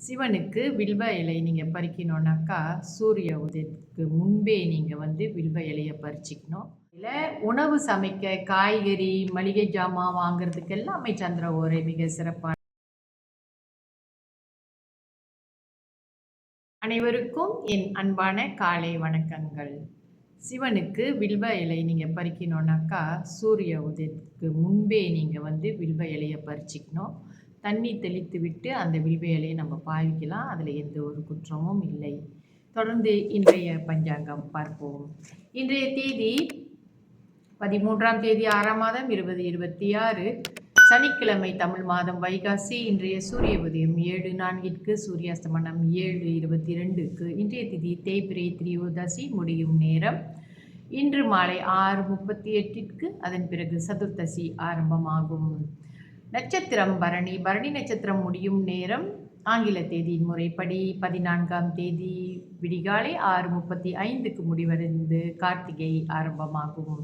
சிவனுக்கு வில்வ இலை நீங்கள் பறிக்கணுன்னாக்கா சூரிய உதயத்துக்கு முன்பே நீங்கள் வில்வ இலையை பறிச்சிக்கணும். இல்லை உணவு சமைக்க காய்கறி மளிகை ஜாமான் வாங்குறதுக்கு எல்லாமே சந்திர ஓரை மிக சிறப்பான. அனைவருக்கும் என் அன்பான காலை வணக்கங்கள். சிவனுக்கு வில்வ இலை நீங்கள் பறிக்கணுன்னாக்கா சூரிய உதயத்துக்கு முன்பே நீங்கள் வில்வ இலையை பறிச்சிக்கணும். தண்ணி தெளித்து விட்டு அந்த வில்வ இலையை நம்ம பாவிக்கலாம். அதில் எந்த ஒரு குற்றமும் இல்லை. தொடர்ந்து இன்றைய பஞ்சாங்கம் பார்ப்போம். இன்றைய தேதி 13ஆம் தேதி 6ஆம் மாதம் 2026 சனிக்கிழமை, தமிழ் மாதம் வைகாசி. இன்றைய சூரிய உதயம் 7:04, சூரியாஸ்தமனம் 7:22. இன்றைய திதி தேய்பிரை திரியோதசி. முடியும் நேரம் இன்று மாலை 6:38. அதன் பிறகு சதுர்த்தசி ஆரம்பமாகும். நட்சத்திரம் பரணி. பரணி நட்சத்திரம் முடியும் நேரம் ஆங்கில தேதியின் முறைப்படி 14ஆம் தேதி விடிகாலை 6:35 முடிவடைந்து கார்த்திகை ஆரம்பமாகும்.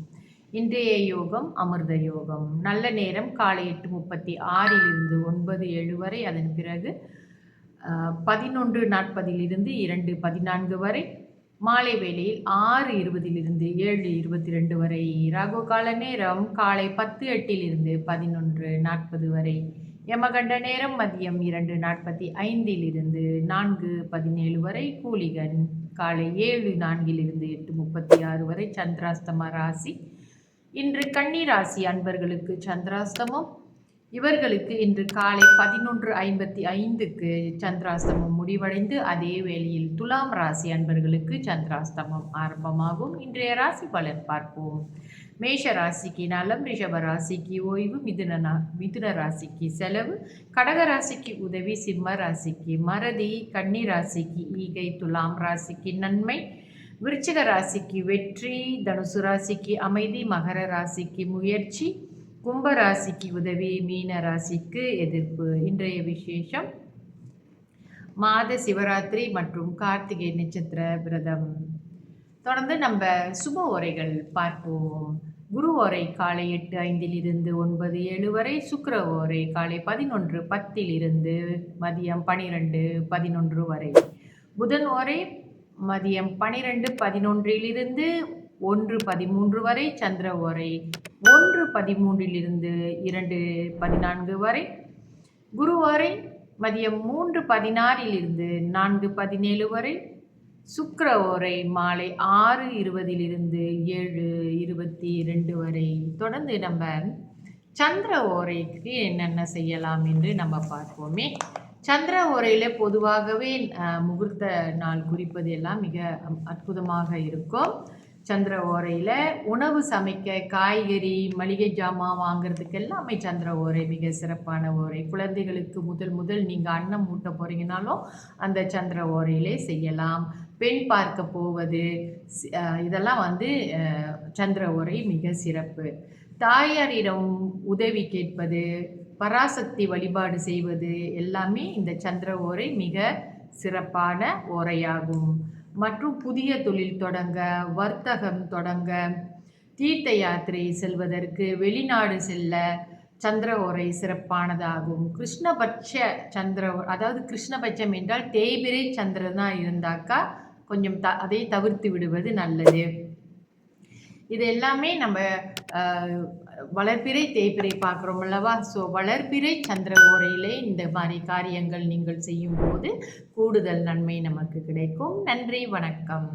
இன்றைய யோகம் அமிர்த யோகம். நல்ல நேரம் காலை 8:36 9:07 வரை. அதன் பிறகு 11:40 2:14 வரை. மாலை வேளையில் 6:20 7:22 வரை. ராகு கால நேரம் காலை 10:08 11:40 வரை. யமகண்ட நேரம் மதியம் 2:45 4:17 வரை. கூலிகன் காலை 7:04 8:36 வரை. சந்திராஸ்தம ராசி. இன்று கன்னி ராசி அன்பர்களுக்கு சந்திராஸ்தமம். இவர்களுக்கு இன்று காலை 11:55 சந்திராஸ்தமம் முடிவடைந்து அதே வேளையில் துலாம் ராசி அன்பர்களுக்கு சந்திராஸ்தமம் ஆரம்பமாகும். இன்றைய ராசி பலன் பார்ப்போம். மேஷ ராசிக்கு நலம், ரிஷப ராசிக்கு ஓய்வு, மிதுன ராசிக்கு செலவு, கடக ராசிக்கு உதவி, சிம்ம ராசிக்கு மறதி, கன்னி ராசிக்கு ஈகை, துலாம் ராசிக்கு நன்மை, விருச்சிக ராசிக்கு வெற்றி, தனுசு ராசிக்கு அமைதி, மகர ராசிக்கு முயற்சி, கும்ப ராசிக்கு உதவி, மீன ராசிக்கு எதிர்ப்பு. இன்றைய விசேஷம் மாத சிவராத்திரி மற்றும் கார்த்திகை நட்சத்திர விரதம். தொடர்ந்து நம்ம சுப ஓரைகள் பார்ப்போம். குரு ஓரை காலை 8:05 9:07 வரை. சுக்கிர ஓரை காலை 11:10 மதியம் 12:11 வரை. புதன் ஓரை மதியம் 12:11 1:13 வரை. சந்திர ஓரை 1:13 2:14 வரை. குரு ஓரை மதியம் 3:16 4:17 வரை. சுக்கிர ஓரை மாலை 6:20 7:22 வரை. தொடர்ந்து நம்ம சந்திர ஓரைக்கு என்னென்ன செய்யலாம் என்று நம்ம பார்ப்போமே. சந்திர ஓரையில் பொதுவாகவே முகூர்த்த நாள் குறிப்பது எல்லாம் மிக அற்புதமாக இருக்கும். சந்திர ஓரையில் உணவு சமைக்க காய்கறி மளிகை ஜாமான் வாங்குறதுக்கு எல்லாமே சந்திர ஓரை மிக சிறப்பான ஓரை. குழந்தைகளுக்கு முதல் நீங்கள் அன்னம் ஊட்ட போகிறீங்கனாலும் அந்த சந்திர ஓரையிலே செய்யலாம். பெண் பார்க்க போவது இதெல்லாம் சந்திர ஓரை மிக சிறப்பு. தாயாரிடம் உதவி கேட்பது, பராசக்தி வழிபாடு செய்வது எல்லாமே இந்த சந்திர ஓரை மிக சிறப்பான ஓரையாகும். மற்றும் புதிய தொழில் தொடங்க, வர்த்தகம் தொடங்க, தீர்த்த யாத்திரை செல்வதற்கு, வெளிநாடு செல்ல சந்திர ஓரை சிறப்பானதாகும். கிருஷ்ணபட்ச சந்திர, அதாவது கிருஷ்ணபட்சம் என்றால் தேய்பிரை சந்திரனாக இருந்தாக்கா கொஞ்சம் அதை தவிர்த்து விடுவது நல்லது. இது எல்லாமே நம்ம வளர்பிறை தேய்பிறை பார்க்குறோம் அல்லவா. ஸோ வளர்பிறை சந்திர ஓரையிலே இந்த மாதிரி காரியங்கள் நீங்கள் செய்யும்போது கூடுதல் நன்மை நமக்கு கிடைக்கும். நன்றி, வணக்கம்.